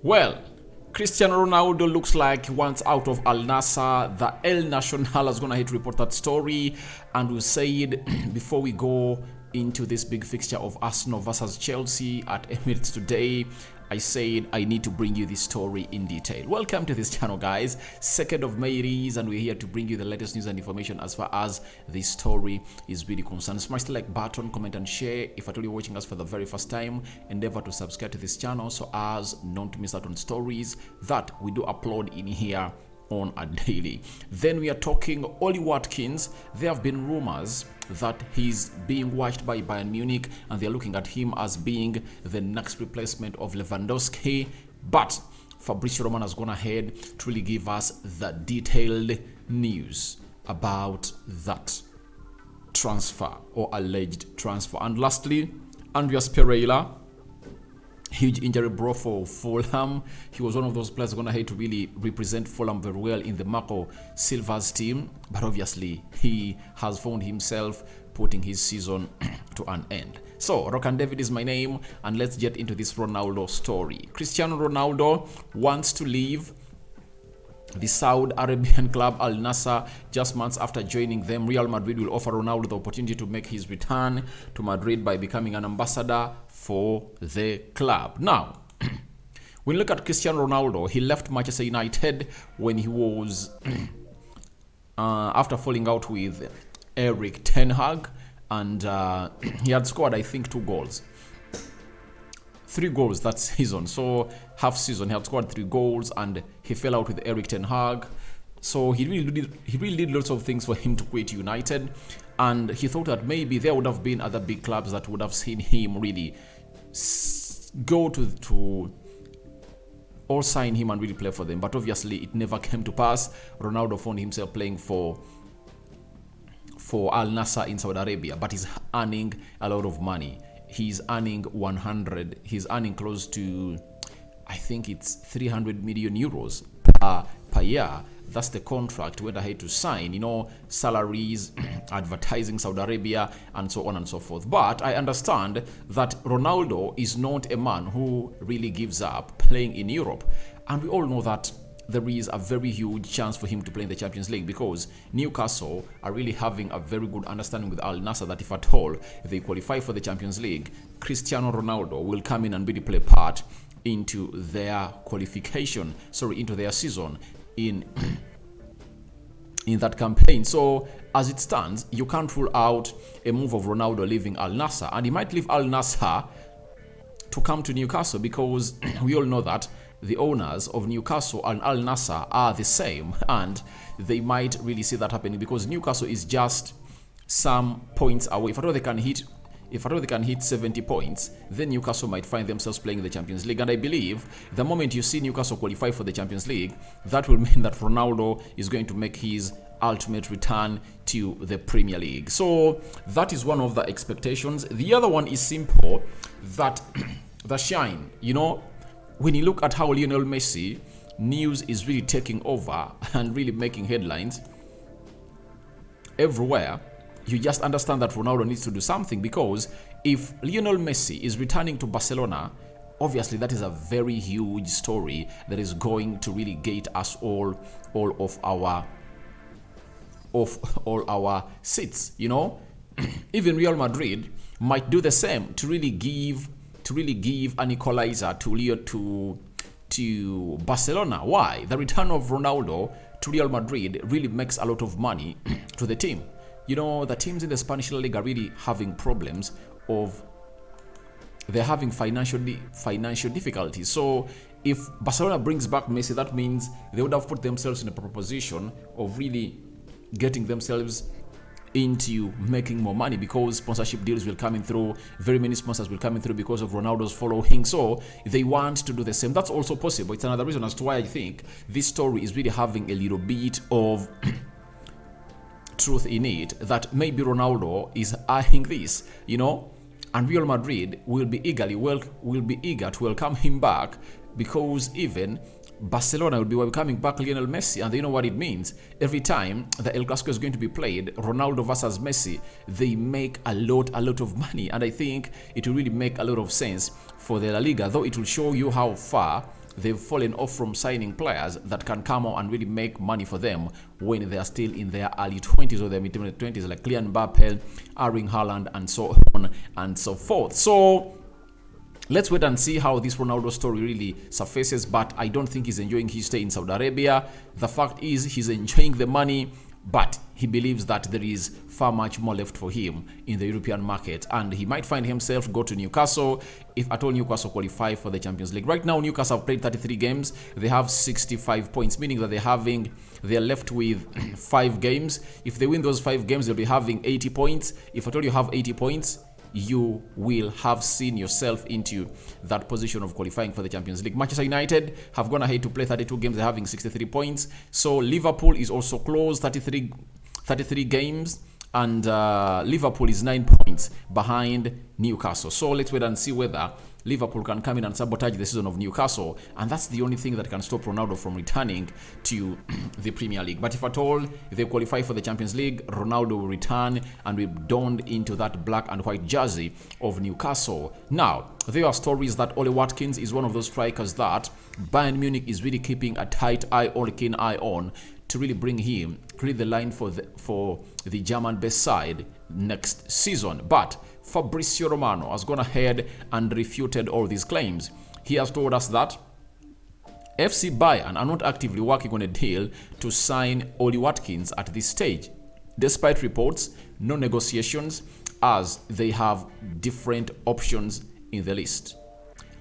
Well, Cristiano Ronaldo looks like he wants out of Al Nasar. The El Nacional is gonna hit report that story, and we said before we go into this big fixture of Arsenal versus Chelsea at Emirates today, I said I need to bring you this story in detail. Welcome to this channel, guys. 2nd of May it is, and we're here to bring you the latest news and information as far as this story is really concerned. Smash the like button, comment and share. If at all you're watching us for the very first time, endeavor to subscribe to this channel so as not to miss out on stories that we do upload in here on a daily. Then we are talking Ollie Watkins. There have been rumors that he's being watched by Bayern Munich and they're looking at him as being the next replacement of Lewandowski, but Fabrizio Romano has gone ahead to really give us the detailed news about that transfer or alleged transfer. And lastly, Andreas Pereira, huge injury bro for Fulham. He was one of those players going to have to really represent Fulham very well in the Marco Silva's team, but obviously he has found himself putting his season to an end. So Rokani David is my name, and let's get into this Ronaldo story. Cristiano Ronaldo wants to leave the Saudi Arabian club Al Nasar just months after joining them. Real Madrid will offer Ronaldo the opportunity to make his return to Madrid by becoming an ambassador for the club. Now, when you look at Cristiano Ronaldo, he left Manchester United when he was after falling out with Erik ten Hag, and he had scored, I think, 3 goals that season. So half season he had scored 3 goals and he fell out with Erik ten Hag. So he really did lots of things for him to quit United, and he thought that maybe there would have been other big clubs that would have seen him really go to or sign him and really play for them. But obviously it never came to pass. Ronaldo found himself playing for Al Nasar in Saudi Arabia, but he's earning a lot of money. He's earning he's earning close to, I think it's 300 million euros per year. That's the contract went ahead to sign, you know, salaries, advertising Saudi Arabia, and so on and so forth. But I understand that Ronaldo is not a man who really gives up playing in Europe, and we all know that there is a very huge chance for him to play in the Champions League, because Newcastle are really having a very good understanding with Al Nasar that if at all they qualify for the Champions League, Cristiano Ronaldo will come in and really play part into their qualification, into their season in that campaign. So as it stands, you can't rule out a move of Ronaldo leaving Al Nasar, and he might leave Al Nasar to come to Newcastle, because we all know that the owners of Newcastle and Al Nasar are the same, and they might really see that happening, because Newcastle is just some points away. If at all they can hit 70 points, then Newcastle might find themselves playing in the Champions League. And I believe the moment you see Newcastle qualify for the Champions League, that will mean that Ronaldo is going to make his ultimate return to the Premier League. So that is one of the expectations. The other one is simple, that the shine, you know, when you look at how Lionel Messi news is really taking over and really making headlines everywhere, you just understand that Ronaldo needs to do something, because if Lionel Messi is returning to Barcelona, obviously that is a very huge story that is going to really gate us all of our seats, you know. Even Real Madrid might do the same to really give an equalizer to Barcelona. Why? The return of Ronaldo to Real Madrid really makes a lot of money to the team. You know, the teams in the Spanish La Liga are really having problems they're having financial difficulties. So if Barcelona brings back Messi, that means they would have put themselves in a proposition of really getting themselves into making more money, because sponsorship deals will come in through, very many sponsors will come in through because of Ronaldo's following. So they want to do the same. That's also possible. It's another reason as to why I think this story is really having a little bit of truth in it, that maybe Ronaldo is eyeing this, you know, and Real Madrid will be eager to welcome him back, because even Barcelona will be welcoming back Lionel Messi, and they know what it means. Every time the El Clasico is going to be played, Ronaldo versus Messi, they make a lot of money, and I think it will really make a lot of sense for the La Liga, though it will show you how far they've fallen off from signing players that can come out and really make money for them when they are still in their early 20s or their mid-20s, like Kylian Mbappe, Erling Haaland, and so on and so forth. So let's wait and see how this Ronaldo story really surfaces, but I don't think he's enjoying his stay in Saudi Arabia. The fact is he's enjoying the money, but he believes that there is far much more left for him in the European market, and he might find himself go to Newcastle if at all Newcastle qualify for the Champions League. Right now, Newcastle have played 33 games. They have 65 points, meaning that they're left with 5 games. If they win those 5 games, they'll be having 80 points. If at all you have 80 points, you will have seen yourself into that position of qualifying for the Champions League. Manchester United have gone ahead to play 32 games. They're having 63 points. So Liverpool is also close, 33 games. And Liverpool is 9 points behind Newcastle. So let's wait and see whether Liverpool can come in and sabotage the season of Newcastle, and that's the only thing that can stop Ronaldo from returning to the Premier League. But if at all they qualify for the Champions League, Ronaldo will return and will don into that black and white jersey of Newcastle. Now, there are stories that Ollie Watkins is one of those strikers that Bayern Munich is really keeping a tight eye or a keen eye on to really bring him, create the line for the German-based side next season. But Fabrizio Romano has gone ahead and refuted all these claims. He has told us that FC Bayern are not actively working on a deal to sign Ollie Watkins at this stage, despite reports, no negotiations, as they have different options in the list.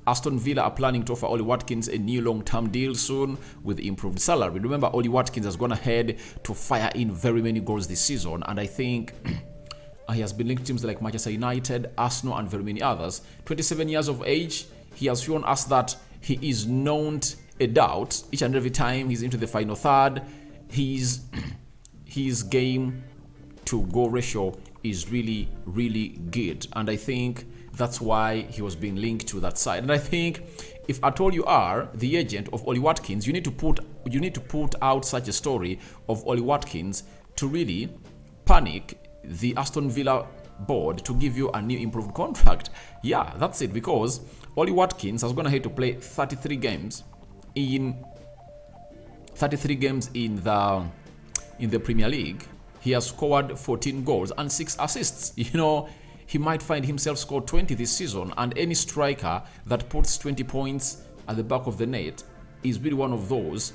Aston Villa are planning to offer Ollie Watkins a new long-term deal soon with improved salary. Remember, Ollie Watkins has gone ahead to fire in very many goals this season, and I think he has been linked to teams like Manchester United, Arsenal, and very many others. 27 years of age, he has shown us that he is not a doubt. Each and every time he's into the final third, his game to goal ratio is really, really good, and I think that's why he was being linked to that side. And I think if at all you are the agent of Ollie Watkins, you need to put out such a story of Ollie Watkins to really panic the Aston Villa board to give you a new improved contract. Yeah, that's it, because Ollie Watkins has gone ahead to play 33 games in the Premier League. He has scored 14 goals and 6 assists. You know, he might find himself scored 20 this season, and any striker that puts 20 points at the back of the net is really one of those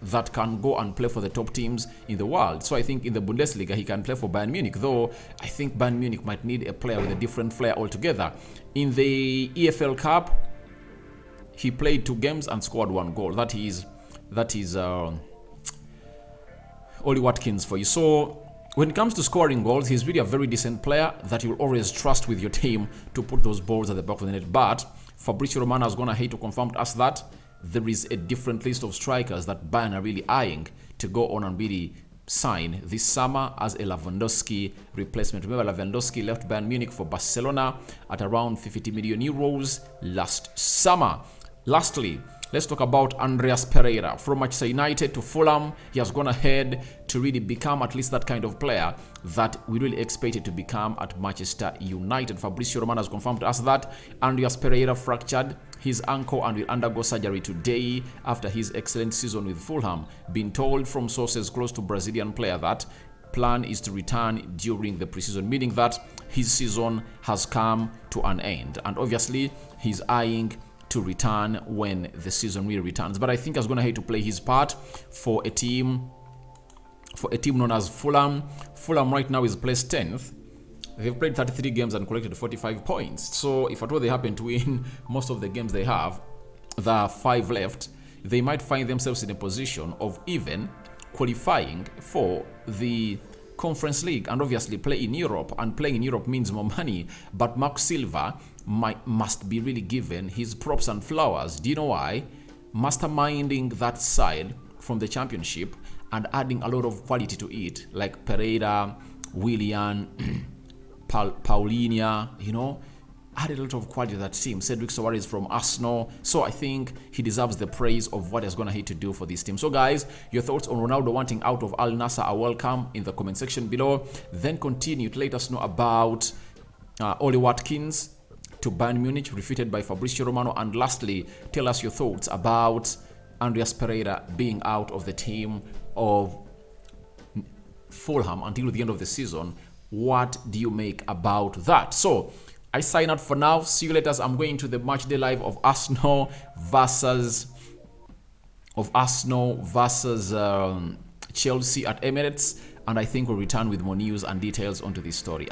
that can go and play for the top teams in the world. So I think in the Bundesliga he can play for Bayern Munich, though I think Bayern Munich might need a player with a different flair altogether. In the EFL Cup, he played 2 games and scored 1 goal. That is Ollie Watkins for you. So when it comes to scoring goals, he's really a very decent player that you'll always trust with your team to put those balls at the back of the net. But Fabrizio Romano has gone ahead to confirm to us that there is a different list of strikers that Bayern are really eyeing to go on and really sign this summer as a Lewandowski replacement. Remember, Lewandowski left Bayern Munich for Barcelona at around 50 million euros last summer. Lastly, let's talk about Andreas Pereira. From Manchester United to Fulham, he has gone ahead to really become at least that kind of player that we really expected to become at Manchester United. Fabrizio Romano has confirmed to us that Andreas Pereira fractured his ankle and will undergo surgery today after his excellent season with Fulham. Being told from sources close to Brazilian player that plan is to return during the preseason, meaning that his season has come to an end, and obviously he's eyeing to return when the season really returns. But I think he's going to have to play his part for a team known as Fulham. Fulham right now is placed 10th. They've played 33 games and collected 45 points. So if at all they happen to win most of the games they have, there are 5 left, they might find themselves in a position of even qualifying for the Conference League and obviously play in Europe. And playing in Europe means more money. But Mark Silva must be really given his props and flowers. Do you know why? Masterminding that side from the championship and adding a lot of quality to it, like Pereira, Willian, Paulinho, you know, added a lot of quality to that team. Cedric Soares from Arsenal. So I think he deserves the praise of what he's going to have to do for this team. So guys, your thoughts on Ronaldo wanting out of Al Nassr are welcome in the comment section below. Then continue to let us know about Ollie Watkins to Bayern Munich, refuted by Fabrizio Romano. And lastly, tell us your thoughts about Andreas Pereira being out of the team of Fulham until the end of the season. What do you make about that? So I sign out for now. See you later. I'm going to the match day live of Arsenal versus Chelsea at Emirates, and I think we'll return with more news and details onto this story.